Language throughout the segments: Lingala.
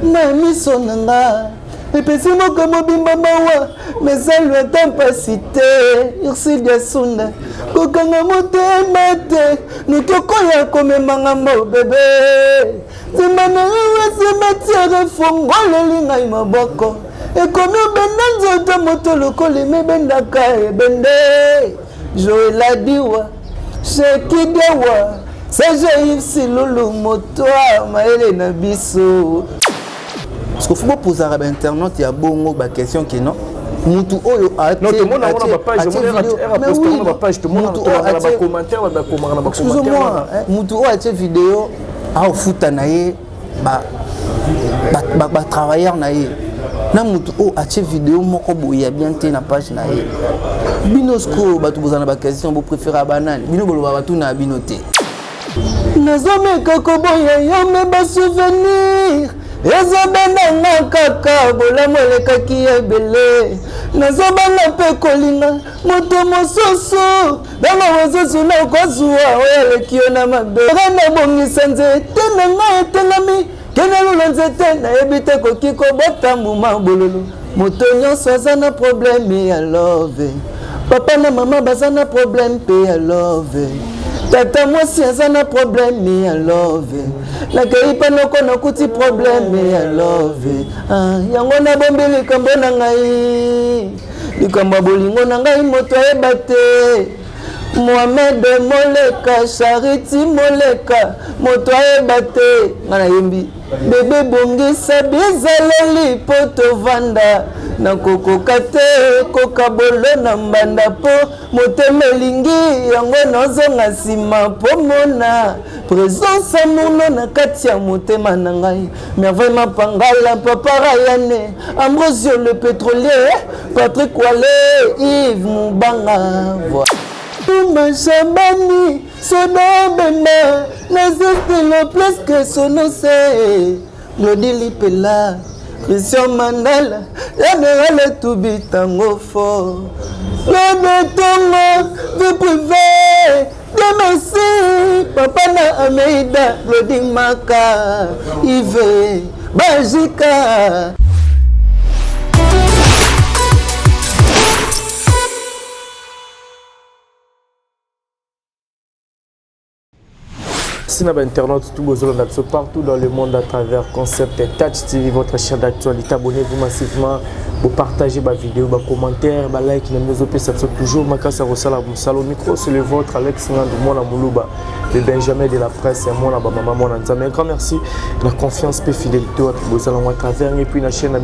na miso nanga epesi moko mobimba mawa mesalo atampasite ursi diasunda kokanga motema te nutokoya komemanga mo bebe zimana wewe matiare fongoleli ngai maboko ekomi obenda nzoto moto lokoli mebendaka ebende Joël Diwa Shekidewa Sajaïf Silulu Motoa Maële Nabiso. Parce qu'il faut poser à l'internet, il y a beaucoup de questions qui non. Mutu oyo a été. Non, tout le monde a ma page. Mais oui, ma page. Tout le monde a ma commentaire, ma commentaire. Excusez-moi, Mutu oyo a été vidéo à au foot naïe, bah travailleur naïe. Na mutu oyo a été vidéo moko boya bien té na page naïe. Binosko batu bozana ba question bo préférer banane. Bino boloba batu na binoté. Nazome kokoboya yo me ba souvenir. Ezobenda nga kaka bolamu elekaki ebele nazobanga mpe kolinga moto mosusu bango mosusu na kozwa oyo eleki yo na mabe na bongisa nzete na nga etengami kende lolo nzete nayebi te koki kobota mbuma bololo moto nyonso aza na probleme ya love papa na mama baza na probleme mpe ya love tata mwasi aza na probleme ya love nakei mpe noko nakuti probleme ya love yango nabombi likambo na ngai likambo ya bolingo na ngai moto ayeba te Mohamed Moleka Charity Moleka moto ayeba te nga nayembi bebe bongisa bizaleli po tovanda nakokoka te kokabolo na mbanda po motema elingi yango nazonga nsima po mona présence amono na kati ya motema na ngai merveille mapangala papa Rayane Ambrosio le pétrolier Patrick Wale Yves Mubanga voilà. Machabani sono bema nazestelo presque sonose Glody Lipela Christian Mandela Général Tubitango fort le tongo vie privée de merci papa na Ameida Glody Maka Yves Bajika. Internautes, tout partout dans le monde à travers Concept Touch TV, votre chaîne d'actualité. Abonnez-vous massivement, vous partagez ma vidéo, vos commentaires, vos likes, ça toujours ma casse à au micro, c'est le vôtre, Alex Nandou, Moulouba, le Benjamin de la presse, mon maman, mon un grand merci, la confiance et fidélité à travers et puis la chaîne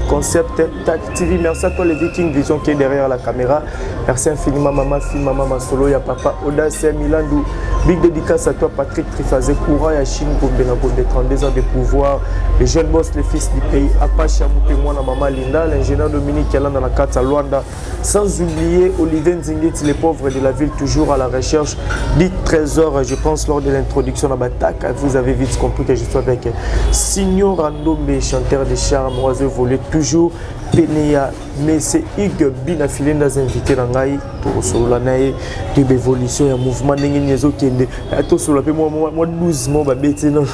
Concept Touch TV. Merci à toi les Vikings Vision qui est derrière la caméra. Merci infiniment maman, fille, maman, solo, ya papa, Audace, Milandou. Big dédicace à toi Patrick Trifazé, courant à Chine pour des 32 ans de pouvoir, les jeunes boss, les fils du pays, Apache Amoupe, moi, maman Linda, l'ingénieur Dominique qui est là dans la carte à Luanda, sans oublier Olivier Nzingit, les pauvres de la ville, toujours à la recherche du trésor. Je pense lors de l'introduction à Batak, vous avez vite compris que je suis avec Signor Randombe, chanteur de charme, oiseau volé, toujours Pénéa, mais c'est Hugues Binafilé, nous invité dans Gaï, tout sur la naïe, de l'évolution, il y a un mouvement d'ingénierie qui est tout sur la paix, moi 12 mois, non.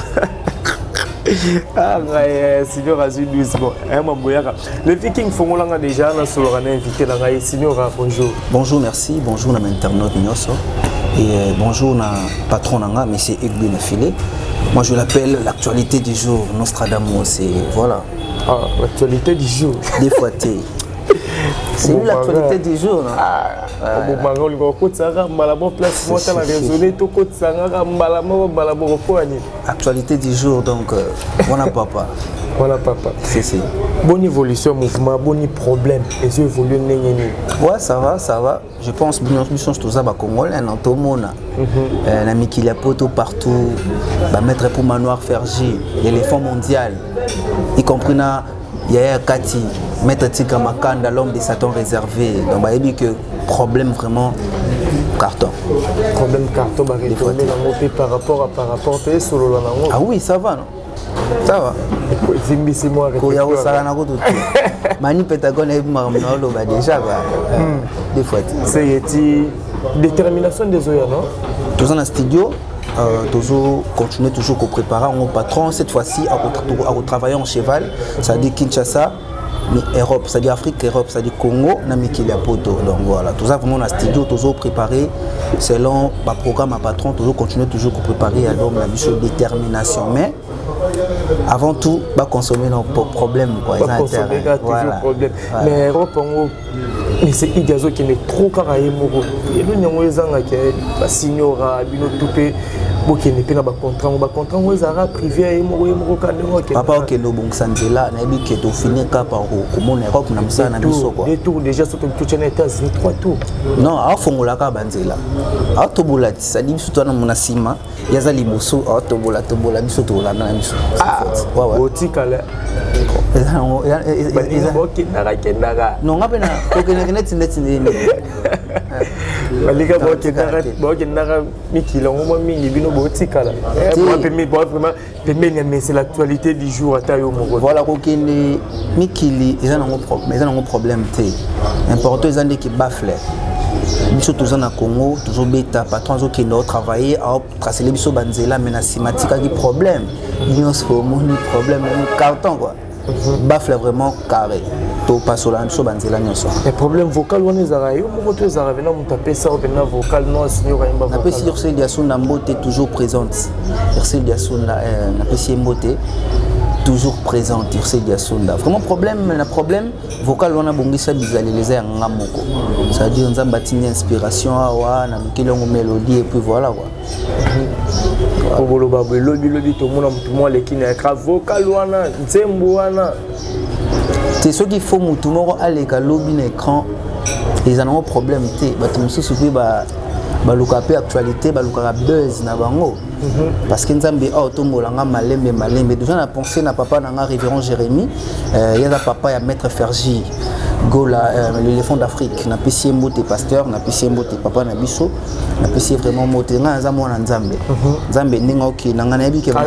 Ah, Signor Azu 12 mois, le Viking Fongolanga déjà, nous sommes invité dans Gaï. Signor, bonjour. Bonjour, merci, bonjour, à l'internaute Nyoso, et bonjour, à patron Nanga, mais c'est Hugues Binafilé. Moi je l'appelle l'actualité du jour, Nostradamus, c'est voilà. Ah, l'actualité du jour. Des fois, c'est lui l'actualité du jour. Actualité du jour, donc, voilà papa. Voilà papa. C'est. Bonne évolution, mouvement, bon problème. Et je évolue. Ouais, ça va. Je pense que nous sommes tous à Congolais, tout le monde. L'ami qui a poto partout, maître pour Manoir Fergie, l'éléphant mondial, y compris Yaya Kati, maître Tika Makanda, l'homme des Satan réservé. Donc, il y a dit que problème vraiment carton. Problème carton, par rapport sur le ah oui, ça va, non? Ça va. Mani Pentagon est déjà. Des fois. C'est détermination des oeufs, non? Tous en studio. toujours continuer toujours à préparer mon patron cette fois-ci à travailler en cheval, c'est-à-dire Kinshasa, mais Europe, c'est-à-dire Afrique, Europe, c'est-à-dire Congo, Namikili Poto. Donc voilà, tout ça vraiment dans le studio, toujours préparé selon le programme à patron, toujours continuer toujours à préparer alors la mission de détermination. Mais avant tout, pas consommer nos problèmes. Pas consommer toujours problème. Mais Europe, mais c'est Igazo qui est trop carré. Et nous, nous avons des signora, des qui n'est pas contrat, on va privé papa ok no bon sanzela na bi ke to finir ka par comment Europe na msa na biso quoi des tours déjà sur tout les États-Unis 3 tours non a fongola ka banzela a to bolati ça dit surtout na mona sima yaza liboso a to bola biso to la na biso ouais ouais otikala non ngape na kokena net balika bokendaka mikila ngoma mingi bino botikala pembeni mais c'est l'actualité du jour ata yo moko voilà kokende mikili eza nango problème te important eza ndeki bafle biso toza na Congo toujours beta patron azokende travailler à tracer biso banzela mais na simatika ki problème nyonso moni problème na carton quoi bafle vraiment carré to pasola biso banzela nyonso les problèmes vocal on les a yo moko to ezara vena mutape ça opena vocal non signor imba na pesi Ursel Diasunda mbote toujours présente Ursel Diasunda na pesi mbote toujours présente Ursel Diasunda vraiment problème vocal on a bongisa bizaleleza ya ngamoko ça dit on a bâti une inspiration awa na mkelongo mélodie et puis voilà quoi Obolo babu lobby to mona mutu mo lekine ekra vocal wana nzembo wana c'est ce qu'il faut mutu moko aleka lobby na écran ils en ont problème té bato mususu pe ba luka pe actualité ba luka buzz na bango parce que nzambe automolanga malembe déjà na pensé na papa na révérend Jérémie il y a papa ya maître Fergie Gola l'éléphant d'Afrique na pesi mbote pasteur na pesi mbote papa na biso na pesi vraiment mote nga za mona nzambe nzambe ninga oki nanga na bike ba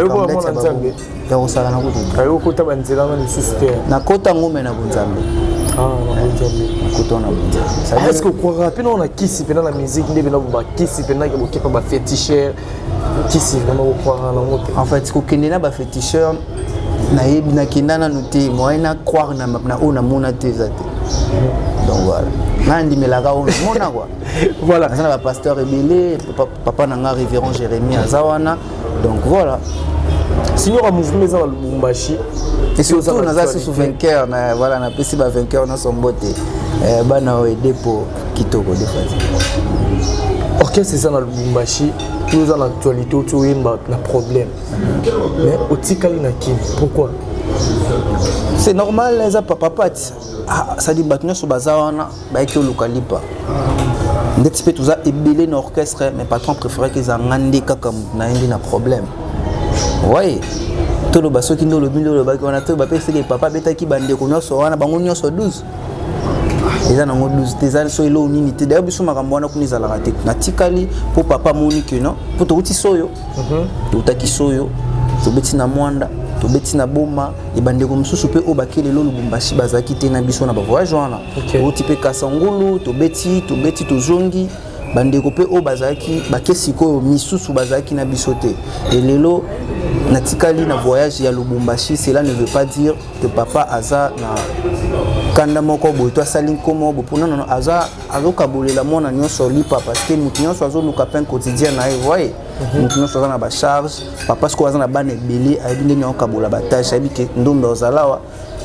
nzambe ya osala na kutu ayo kota banzela na système na kota ngome na nzambe est-ce que quoi rapidement on a kisi pendant la musique ndebe na ba kisi pendant que bokepa ba féticheur kisi vraiment croire na moto en fait ko kendena ba féticheur na yebi na kindana noté moyena croire na ona mona tezate donc voilà nandi melaka ona mona quoi voilà ça va pasteur rebelle papa nanga révérend Jérémie azawana donc voilà signor a mouvement za Lubumbashi et surtout on a sous vainqueur na voilà na pesi ba vainqueur na sombote bana aider pour kitoko de phase OK c'est ça na Lubumbashi tout dans l'actualité autour na problème mais otikali na kim pourquoi c'est normal les papa ça dit batnya so bazawana ba ki olukalipa ndeti pe tuza ebelé na orchestre mais patron préféré que za ngandi kaka na indi na problème ouais tout le baso qui ndo le bindo le ba on a tout ba pese que papa betaki bande ko nyoso wana bango nyoso 12 eza nango 12 tezali so elo nini te d'ailleurs biso makambo wana kuniza la raté na tikali pour papa moni que non pour to uti soyo to utaki soyo to beti na mwanda to beti na boma e bande ko msusu pe obakele lo Lubumbashi bazaki te na biso na ba voyage wana uti pe kasangulu to beti to zongi bande ko pe obazaki bakesi ko misusu bazaki na biso te et lelo na tikali na voyage ya Lubumbashi cela ne veut pas dire que papa aza na kanda moko boy to asali komo bo pona non aza azokabolela mona nyonso lipa parce que mutu nyonso azoluka pain quotidien na voyez mutu nyonso aza na ba charge papa sko aza na bana ebele ayebi ndenge okabola ba tâche ayebi ke ndombe ozalawa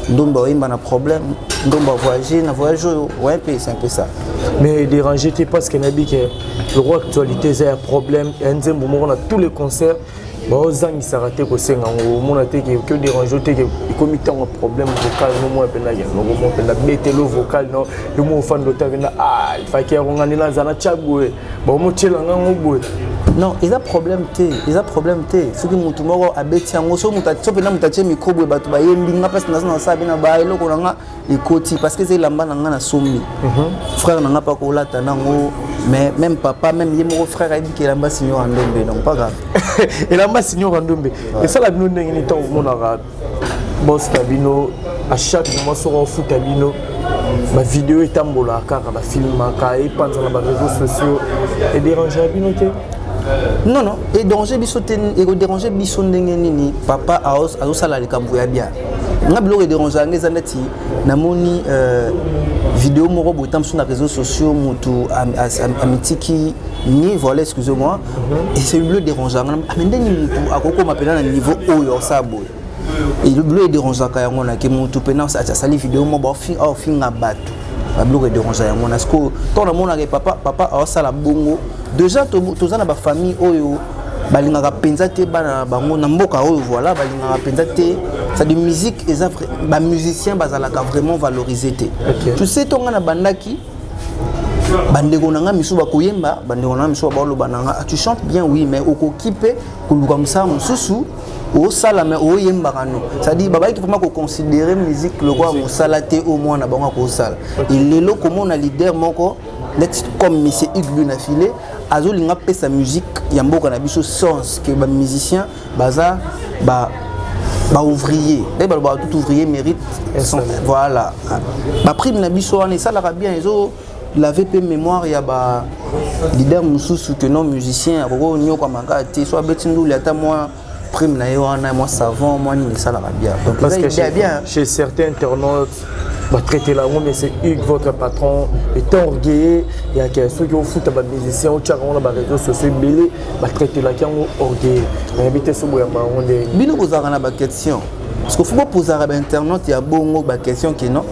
ndombe oyimba na problème ndombe voyager na voyage ouais c'est un peu ça mais déranger t'es parce que nabi que le roi actualité c'est un problème et un nzembo moko na tous les concerts bazangi sarate ko senga mona te que déranger te que comme tant un problème vocal no mo pena ya no mo pena betelo vocal no le mo fan do ta vena il fa ki ngani la zana chabwe ba mo tshela ngangobwe non ils a problème te ce que mutu moko abeti yango so muta tsope na mutache microbe batu ba yembi nga parce que na sa bina ba eloko nga ekoti parce que c'est lamba nga na sombi frère nga pa ko lata nango mais même papa même yemo frère a dit que lamba signor Ndombe donc pas grave et lamba signor Ndombe et ça la bino ndenge ni temps monara boss tabino à chaque moment sur un foot tabino ma vidéo est ambola car ma film ka et pendant les réseaux sociaux et déranger bino ke Non, non. Et déranger biso ndenge nini papa azo sala likambo ya bien. Nga bilo déranger ngeza neti namoni vidéo moko botam sur les réseaux sociaux mutu amitiki ni voilà excusez-moi et c'est le déranger mais ndenge mutu akoko mapela na niveau oyo sabo. Et le bilo déranger ka yango na ke mutu pena sa sali vidéo mo ba finga bato. Ba bilo déranger yango na sko ton na mona ke papa a sala bongo déjà tozana ba famille oyo balingaka penza te bana bango na mboka oyo voilà balingaka penza te ça de musique et ba musicien bazalaka vraiment valorisé te tu sais tonga na bandaki bandeko nanga misu bakoyemba bandeko nanga misu baloba nanga tu chantes bien oui mais okokipe kuluka msa mususu au sala mais au yemba kano ça dit baba qui vraiment ko considérer musique le quoi musala te au moins na bango ko sala il lelo comment na leader moko net comme monsieur Hugues na filé azolinga pesa musique ya mboka na biso sens que ba musicien baza ba ouvrier et ba tout ouvrier mérite voilà ba prime na biso on ça la bien ezo la VP mémoire ya ba leader mususu que non musicien ko nyoko manga te so betindu lata moi prime na yo na moi savant moi ni ça la bien donc parce que bien chez certains internautes va traiter la mais c'est Hugues votre patron est orgueilleux il y a ceux qui ont foutu ba musicien au tcharon ba réseaux sociaux belé va traiter la qui ont orgueilleux invité so boya ma onde bino kozaka na ba question parce que faut pas poser à internaute ya bongo ba question qui non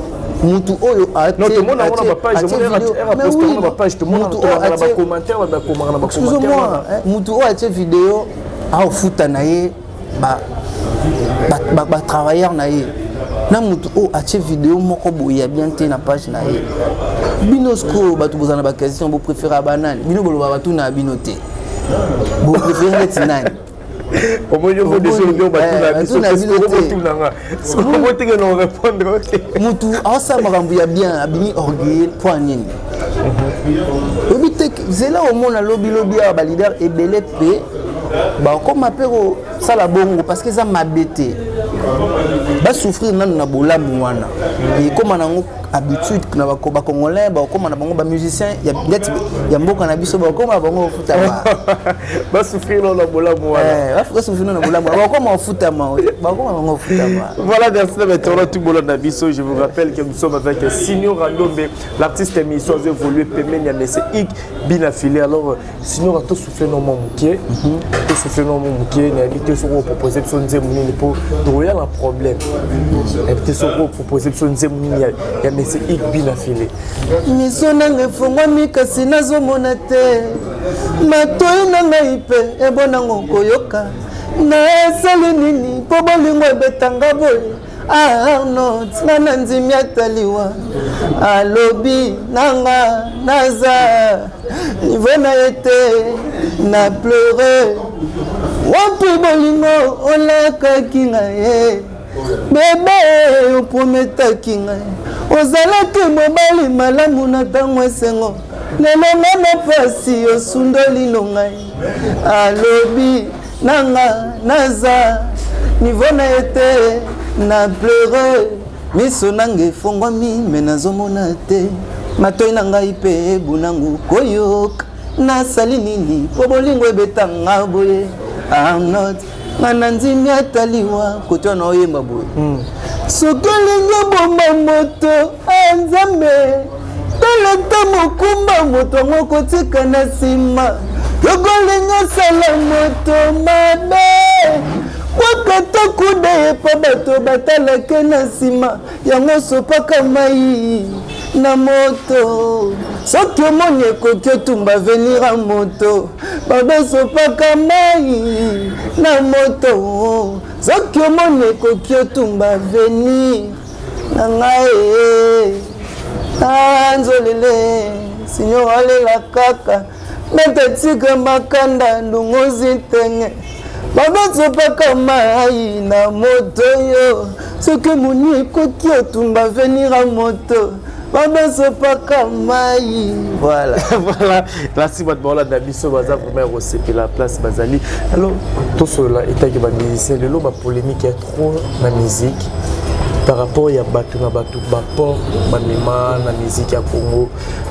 mutu oyo a non tout le monde a ba page on a page tout le monde a ba commentaire ba commentaire excusez-moi mutu oyo a vidéo a futa na ye ba travailleur na ye na mutu o atie vidéo moko boya bien te na page na ye binosko batu bozana ba question bo préférer banane bino bolo ba tu na binote bo préférer tinani au moins je veux décider de battu na binote ce qu'on va te non répondre mutu asa makambu ya bien abini orgueil point nini obite zela au monde lobby ba leader ebele pe ba comme apero sala bongo parce que ça m'abêté ba souffrir nanu na bolamu wana et comme nango habitude na ba congolais ba comme na bango ba musicien ya mboka na biso ba comme bango futa ba souffrir na bolamu wana ba souffrir na bolamu ba comme futa ma ba comme bango futa ma voilà merci de mettre tout bolo na biso je vous rappelle que nous sommes avec Signor Randombe l'artiste émission a évolué Pemenia mais c'est Hugues Bina filé alors Signor a tout souffrir no momukie tout souffrir no momukie na invité sur proposer son nzemuni pour trouver un problème invité sur proposer son nzemuni ya mais c'est Hugues Bina filé miso nanga fongwami kasi nazomona te matoi nanga ipe ebonango koyoka na esali nini po bolingo ebetanga boye Arnaud nana nzimi ataliwa alobi nanga naza niveau na ete na pleure wapi bolingo olakaki ngai bebe oprometaki ngai ozalaki mobali malamu na ntango esengo lelo ngana pasi osundoli no ngai alobi nanga naza niveau na ete na pleure miso nanga efongwami me nazomona te matoi na ngai mpe ebunangu koyoka nasali nini po bolingo ebetanga boye amnot ngana nzimi ataliwa koto wana oyemba boye soki olingi obomba moto anzambe toleta mokumba moto yango kotika na nsima yokolingi osala moto mabe wakata kude epa bato batalake na nsima yango sopaka mai na moto soki omoni ekoki otumba venir a moto babesopaka mai na moto soki omoni ekoki otumba venir na ngai nzolele Signor alela kaka betatika makanda ndungozi tenge babesopaka mai na moto yo soki omoni ekoki otumba venir a moto babesopaka mai voilà voilà merci bato baola na biso baza vraiment resepe la place bazali alors tout cela etaki bamusicien lelo bapolémique ya trop na musique par rapport ya bato na bato baport bamema na musique ya Congo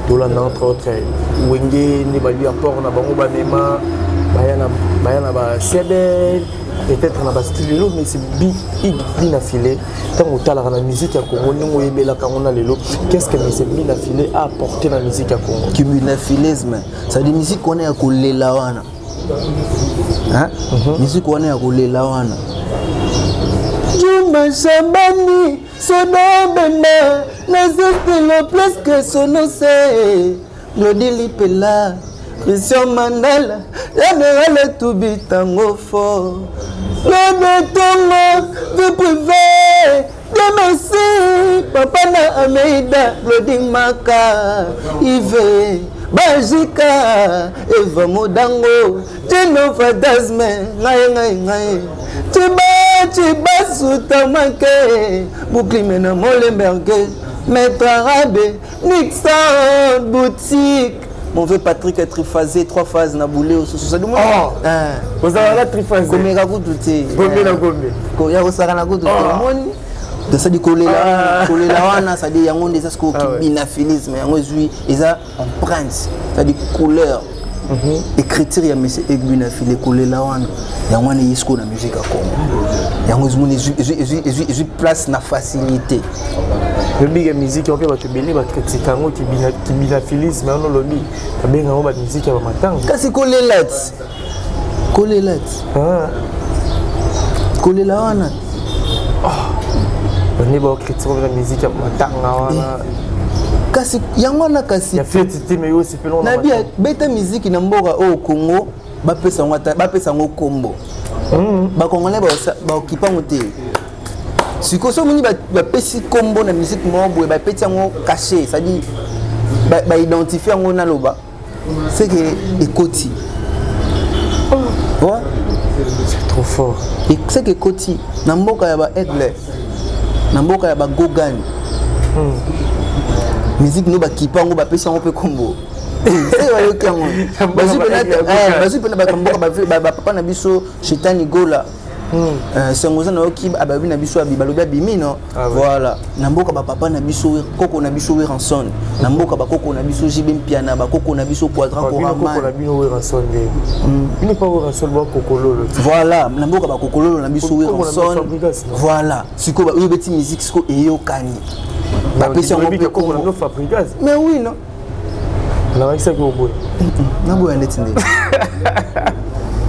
tolanda entre autres wenge nde bali apport na bango bamema bayana ba CBL peut-être na ba style lelo mais c'est bien affilé tant au talent la musique à Congo nous yebela quand on a lelo qu'est-ce que c'est bien affilé à apporter la musique à Congo qui bien affilisme ça dit musique on est à kolela wana hein musique on est à kolela wana Juma Shambani sono bema na zestelo presque sono se Glody Lipela Christian Mandela Général Toubitango fort le tongo vie privée de merci papa na Ameida Glody Maka Yves Bajika Eva Modango Jeno Fantasme ngai Chiba Soutamake Bouklimena Molenberg Maître Arabe Nixon Boutique mon vieux Patrick est triphasé 3 phases na boulé au sous ça du monde vous avez la triphasé comme ga kututé gombe na gombe ko ya ko saka na kututé moni de ça dit kolela wana ça dit yango des asko qui binaphilisme yango zui eza empreinte ça dit couleur écriture ya monsieur Egbinafile kolela wana yango ni isko na musique à Congo yango zumuni je place na facilité le big musique on peut ba tebeli ba critiquer yango qui binaphilisme mais on lobi ba benga ngo ba musique ya matanga kasi kolela kolela wana on est ba critiquer la musique ya matanga wana kasi yango na kasi ya fête mais aussi pelon na bien beta musique na mboka au Congo ba pesa ngo kombo ba congolais ba okipango te siko so moni ba pesi kombo na musique mo ba peti yango caché ça dit ba identifier yango na loba c'est que ekoti ouais c'est trop fort et c'est que ekoti na mboka ya ba Aigle na mboka ya ba Gogan musique no ba kipango ba pesa ngo pe kombo c'est va yokango bazu pena ba kamboka ba papa na biso Shetani Gola sengoza na yoki ababi na biso abibalobi abimino voilà na mboka ba papa na biso koko na biso Ranson na mboka ba koko na biso Jibe Mpiana ba koko na biso Quadrant Koraman koko na bino Ranson il pas Ranson ba kokololo voilà na mboka ba kokololo na biso Ranson voilà siko ba yebeti musique siko eyokani ba pesa ngo pe koko na Fabricaz mais oui non la ça que oboy na boya netinde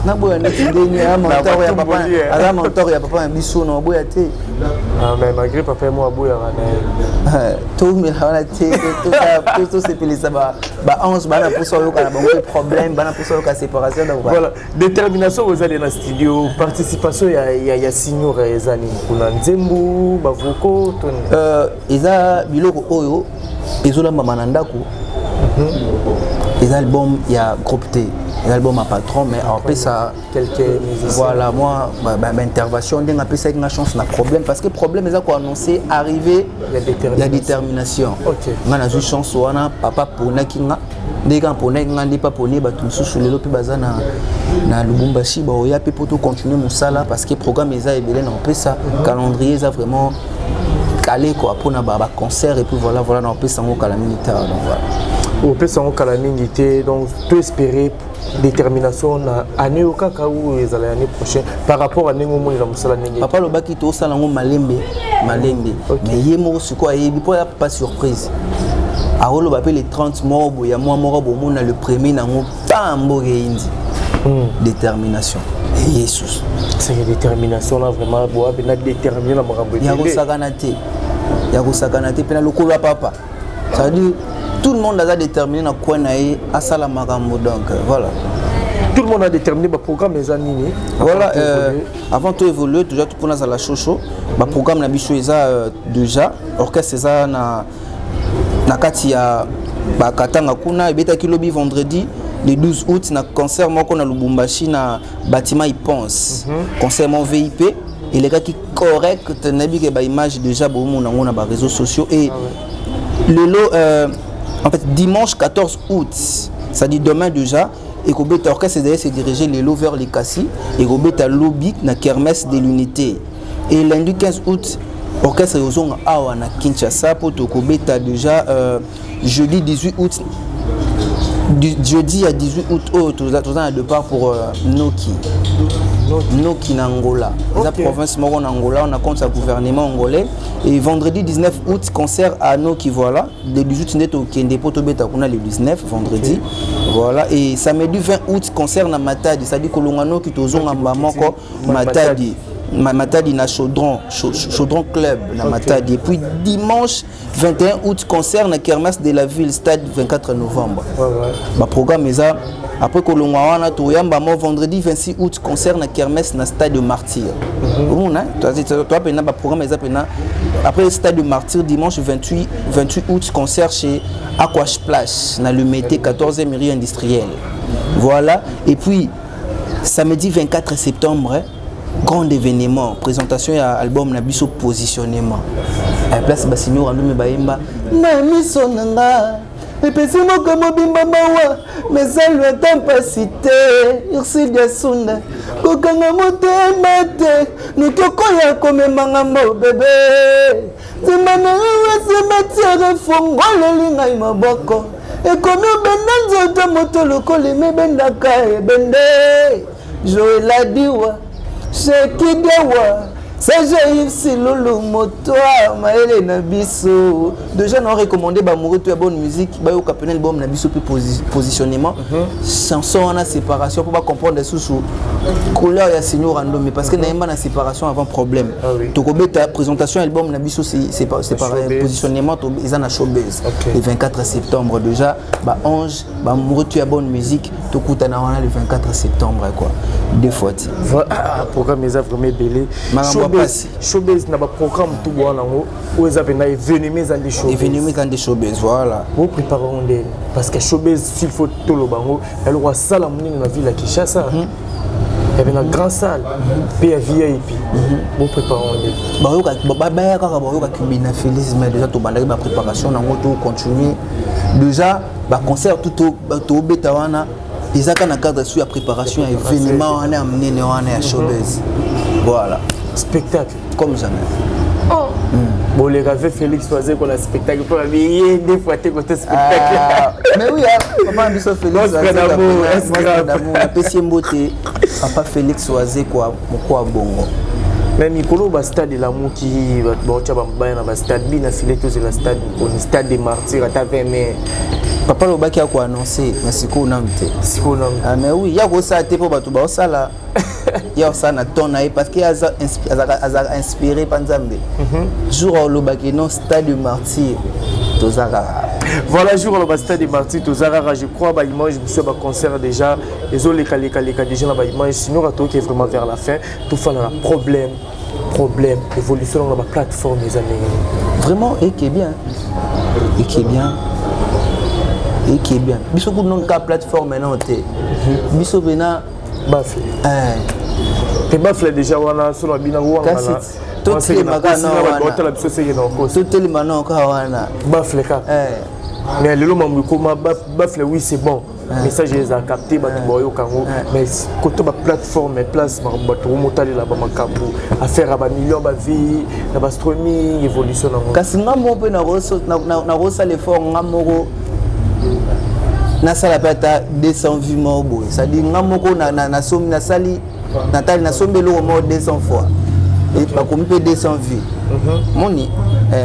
na boya netinde ni mentor ya papa ala mentor ya papa biso na boya te mais malgré papa moi boya na tout mais la te tout c'est pelé ça ba 11 bana pour ça yoka na bango problème bana pour ça yoka séparation donc voilà détermination vous allez dans studio participation ya signor ezali kuna nzembu ba voko eza biloko oyo ezola mama na ndako les albums il y a groupe T les albums à patron mais après ça quelques musiciens voilà moi intervention d'un peu ça une chance na problème parce que problème ils a quoi annoncé arriver la détermination OK on a une chance wana papa pona kinga ndeka pona kinga ndi pa poni ba tususu lelo pe bazana na Lubumbashi ba oya pe poto continuer musala parce que programme ils a ebele na peu ça calendrier ça vraiment calé quoi pour na ba concert et puis voilà na peu ça ngo kala militaire donc voilà au peut s'en calamité donc tout espérer détermination na année au kaka ou les années prochaines par rapport à nengo mo la musala nenge papa lo baki to sala ngo malembe mais yemo siko yebi po ya pas surprise a lo ba pe les 30 mois bo ya moi moko bo mona le premier nango pambo indi détermination et Jesus c'est une détermination là vraiment bo na déterminer la makambo ya ko sakana te pena lokolo papa ça veut dire tout le monde a déterminé na quoi naé à sala makambo donc voilà tout le monde a déterminé le programme les années voilà avant tout évoluer déjà tout pour la chocho ba programme na biso eza déjà orchestre eza na kati ya ba katanga kuna ebeta kilobi vendredi le 12 août na concert moko na Lubumbashi na bâtiment I pense concert mon VIP et les gars qui correct nabi ke ba image déjà bo mon na ba réseaux sociaux et le lot en fait dimanche 14 août ça dit demain déjà et Robert orchestre s'est dirigé les lots vers les Cassis et Robert lobby na kermesse de l'unité et lundi 15 août orchestre ozonga awa na Kinshasa pour to Robert déjà jeudi 18 août Du jeudi à 18 août, tout ça de départ pour Noki. Noki en Angola. La province en Angola, on a compte le gouvernement angolais. Et vendredi 19 août, concert à Noki, voilà. Le 18 août, on a le 19, vendredi. Voilà. Et samedi 20 août, concert à Matadi. C'est-à-dire que l'on qui est Matadi. Matadi na Chaudron Club na Matadi. Et puis dimanche 21 août, concert na Kermesse de la ville, stade 24 novembre. Le programme est ça. Après que l'on a vendredi 26 août, concert na Kermesse na stade de Martyr. Après le stade de Martyr, dimanche 28 août, concert chez Aquash Place, na le Mété 14e mairie industrielle. Voilà. Et puis samedi 24 septembre, grand événement, présentation à l'album Nabiso Positionnement. À la place Bassino Randoumi Baemba, Nami Sonanga, et puis c'est moi comme Bimba Mawa, mais ça lui a capacité, Ursil Yasunda, Kokanga Mote Mate, nous tokoya comme Mangamo bébé, c'est Manawa, c'est Matière Fongo, le Linga Imaboko, et comme Benanzo Tomoto Loko, les Mebendaka et Bende, Joël Adiwa. C'est qui dewa, c'est Jaïf Silolo Motoa, Maëlle Nabiso. Déjà, nous avons recommandé la bonne musique, le bon Nabiso positionnement. Chanson en séparation pour comprendre les sous couleur et signaux random. Parce que nous avons une séparation avant problème. Donc, la présentation album Nabiso, c'est positionnement, ils ont un showbiz. Le 24 septembre, déjà, 11, la bonne musique, tout le 24 septembre. Deux fois. Programme est vraiment belé. Showbiz n'a pas programme tout bon où ils avaient événements dans des showbiz. Événements dans des showbiz, voilà. Vous préparez parce que showbiz s'il faut tout le bango, elle aura salle dans la ville à Kinshasa. Il y avait une grande salle, puis VIP. Vous préparez déjà tout la préparation, on continue. Déjà, concert tout au Betawana. Ils ont un cadre sur la préparation à l'événement, on est amené à showbiz. Voilà. Spectacle. Comme jamais. Bon, les gars, Félix Oisé pour le spectacle. Pour habiller des fois, t'es côté spectacle. Mais oui, papa Bisso Félix Oisé. Petit beauté. Papa Félix Oisé, quoi, bongo. Mais Mikolo, le stade de l'amour qui va le stade, bien affilé tous le stade des martyrs, à ta mais. Papa le baki a quoi annoncé, mais c'est quoi namte. Ah mais oui, il y a quoi ça pour battre ba ça là. Il y a ça na ton parce qu'il a inspiré Panzambe. Jour le baki non stade de martyr Tozara. Voilà jour le stade de martyr Tozara, je crois ba image je suis ba concert déjà, les autres les déjà là ba image sinon rato qui est vraiment vers la fin, tout fait un problème évolution dans la plateforme les amis. Vraiment et qui est bien. Et qui est bien. Et qui est bien. Biso pour non plateforme maintenant t'es. Biso bena bafle. Te bafle déjà wana sur la bina wana. Tout les magana wana. Tout les magana wana. Bafle ka. Mais le moment comment bafle oui c'est bon. Message les a capté batu boyo kango mais côté ba plateforme place batu motali là ba makambu affaire ba millions ba vie na ba streaming évolution na. Kasi ngamo pe na rosa l'effort ngamoro. Na sala pata 200 vues morbo ça dit ngamoko na somme na sali natali na somme lo mo 200 fois et pas comme peu 200 vues moni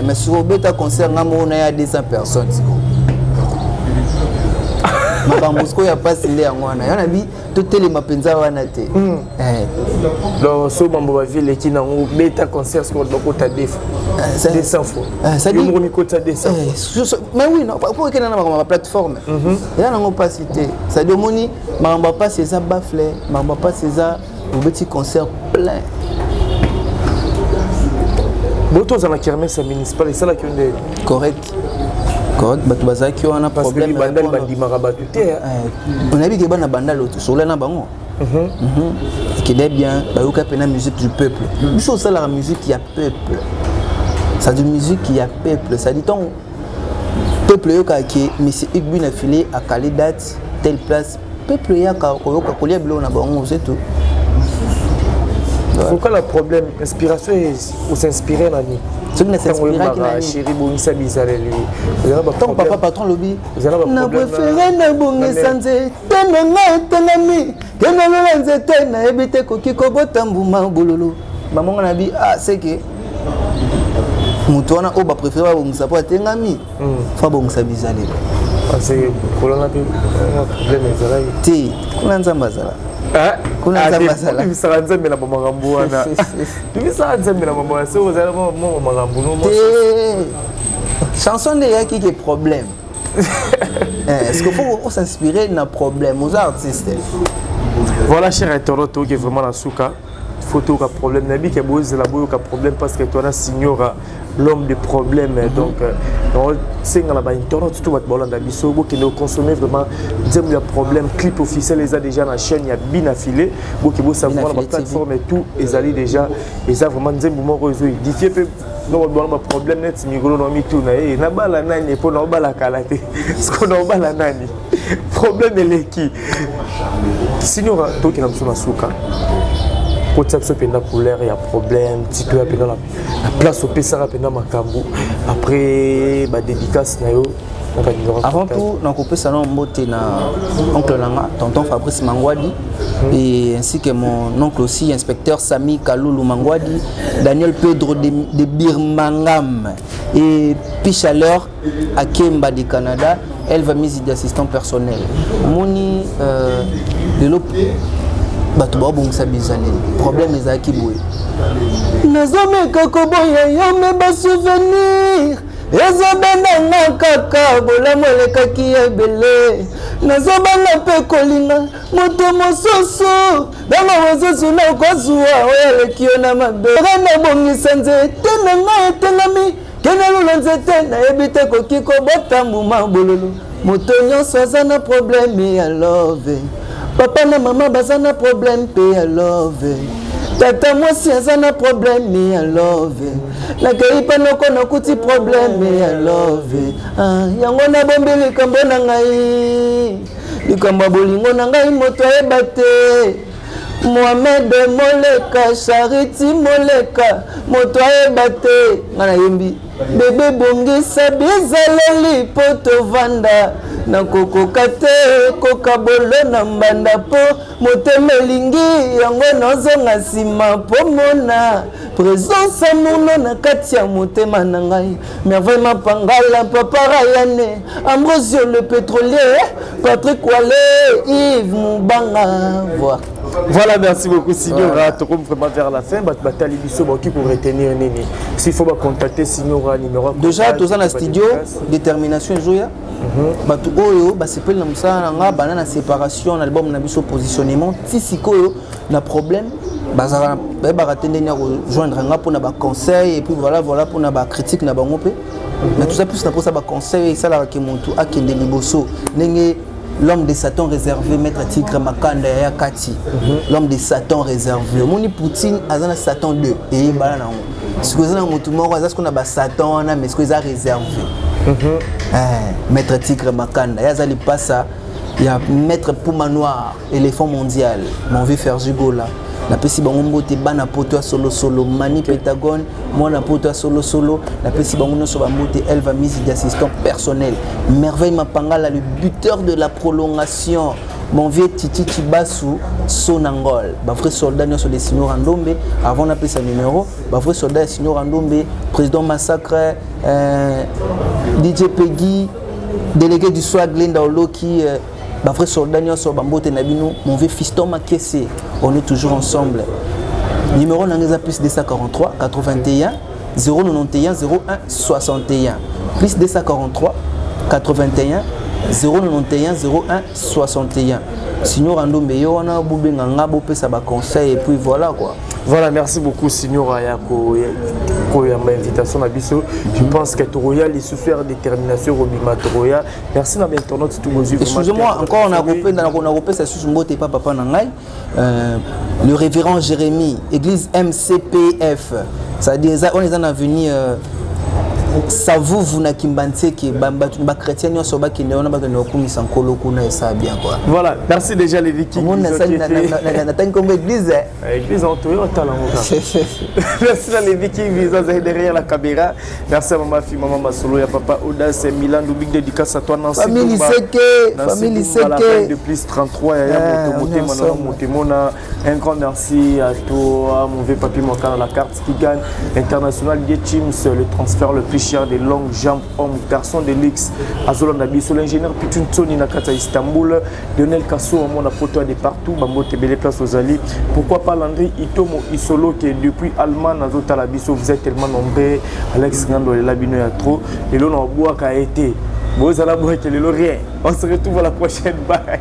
mais sur beta concert ngamoko na ya 200 personnes mabambusko ya passe ile ngwana yana bi to tele mapenza wana te donc so bambo ba ville qui na beta concert sur le côté 200 fois ça dit mon côté 200 mais oui non pour que na ma plateforme ya na pas cité ça demoni mamba pas c'est ça bafle mamba pas c'est ça au petit concert plein boto za la kermesse municipale ça la qui correct batu bazaki wana problème bandal bandimaka batu te on a vu que bana bandal sur na bango qui est bien bayoka pena musique du peuple biso ça la musique il y a peuple ça dit musique il y a peuple ça dit ton peuple yoka qui monsieur Igbu na filé à quelle date telle place peuple yaka koyoka kolia bilo na bango c'est tout Pourquoi le problème? Inspiration, ou s'inspirer Nani? Ce qui ne s'inspire qui n'a chérie Bongisa Bizarelli. Tant papa patron lobby. Na préféré na Bongisa nze tena na tenami. Kena na nze tena ebite koki kobota mbuma bololo. Maman na bi ah c'est que mutu wana o ba préféré Bongisa po tengami. Fa Bongisa Bizarelli. Parce que kolona pe problème ezala. Ti kuna nzamba zala. Kuna nzamba tu sera nzambe na mama ngambu wana. Tu sera nzambe na mama so ozala mama ngambu no mo. Chanson de yaki qui problème. Est-ce qu'il faut s'inspirer d'un problème aux artistes? Voilà cher Etoroto qui est vraiment la souka. Photo ka problème nabi ke boze la boyo ka problème parce que toi na signora l'homme de problème donc c'est dans la bas internet tout va te bolanda biso bo qui ne consommer vraiment dire le problème clip officiel les a déjà na chaîne il y a bien affilé bo qui bo savoir la plateforme et tout ils allaient déjà ils a vraiment dire moment réseau édifié peu donc bon le problème net micro no mi tout na bala nani pour na bala kalaté ce qu'on a bala nani problème est qui signora to qui na biso na souka. Quand ça peut être couleur, il y a problème. Si tu as la place au PSA, après la dédicace. Avant tout, on a salon oncle Langa, tonton Fabrice Mangwadi, et ainsi que mon oncle aussi, inspecteur Sami Kaloulou Mangwadi, Daniel Pedro de Birmangam et Pichaleur à Kemba du Canada. Elle va mise d'assistant personnel. Moni de l'eau. Bato ba Bongisa Bizarelli problème ezali kiboye nazomeka koboya yo me ba souvenir ezobenda kaka bolamu elekaki ebele nazobanga mpe kolinga moto mosusu bana mosusu na kozwa oyo eleki yo na mabe na Bongisa nzete na ngai etelami kena lula nzete nayebi te koki kobota mbuma bololo moto nyonso aza na problème ya love. Papa na maman baza na problème pe I love. Tata moi si aza na problème I love. La kei panoko na kuti problème I love. Ah yango na bombi likambo na ngai. Likambo bolingo na ngai moto ebate. Mohamed Moleka Charity Moleka moto ebate ngana yembi. Bébé Bongisa Bizarelli poto vanda. Na kokoka te koka bolo na mbanda po motema elingi yango nozonga nsima po mona présence amono na kati ya motema na ngai merveille mapangala papa Rayane Ambrosio le pétrolier Patrick Wale Yves Mubanga Voilà, merci beaucoup Signora. Tu vas vraiment vers la fin. Batali biso qui pour retenir nini. S'il faut contacter Signora numéro. Déjà tous dans la studio détermination Joya. Batu oyo ba sepel na musala nga banana séparation album na biso positionnement tisiko na problème bazara ba ratende na rejoindre nga pour na ba conseil et puis voilà pour na ba critique na bango pe. Mais tout ça plus na pour ça ba conseil ça la ke muntu akende liboso ndenge l'homme de Satan réservé maître Tigre Makanda ya Kati. L'homme de Satan réservé moni Poutine azana Satan 2 et bala na ce que ça mutu moko ça ce qu'on a ba Satan na mais ce que ça réservé. Maître Tigre Makanda yazali passa il y a maître Puma Noir éléphant mondial mon vieux faire Jugola la pesi bango mbote bana poto solo mani Pentagone moi na poto solo la pesi bango no so ba mbote elle va mise d'assistant personnel merveille mapangala le buteur de la prolongation mon vieux Titi Tibasu Sonangol ba vrai soldat no so de Signor Ndombe avant na pesa numéro ba vrai soldat Signor Ndombe président Massacre DJ Peggy délégué du swag Linda Oloki ba vrai soldat nyonso bambote na bino mon vieux fiston Makese on est toujours ensemble numéro nangeza plus 243 81 091 01 61 plus 243 81 091 01 61 Signor Ndombe yo wana bubenga ngabo pesa ba conseil et puis voilà quoi. Voilà, merci beaucoup Signora Yako pour l'invitation à Bisso. Je pense que Toroya les souffert détermination Robima Toroya. Merci na internaute tout vos yeux. Excusez-moi, encore on a repé ça sous mbote pas papa nangai. Le révérend Jérémie, église MCPF. Ça dit on est en avenir ça vous na kimbanseke ba chrétien yo so ba kende ona ba kende okumisa nkolo kuna esa bien quoi. Voilà, merci déjà les Vikings. On a ça na tant comme église. Église en Toyota là mon gars. Merci à les Vikings visa derrière la caméra. Merci à maman fille maman Masolo ya papa Audace Milan big dédicace à toi Nancy. Famille Seke de plus 33 ya Motemona. Un grand merci à toi mon vieux papi mon canal la carte qui gagne international des teams le transfert le plus cher des longues jambes homme garçon de luxe Azolanda Biso l'ingénieur Pituntsoni Nakata Istanbul Lionel Kasso mon apoto de partout Bambote belle place aux alliés pourquoi pas Landry Itomo Isolo qui est depuis Allemagne Azota la Biso vous êtes tellement nombreux Alex Gando et Labino ya trop et l'on a bois qu'a été vous allez boire que le rien on se retrouve à la prochaine bye.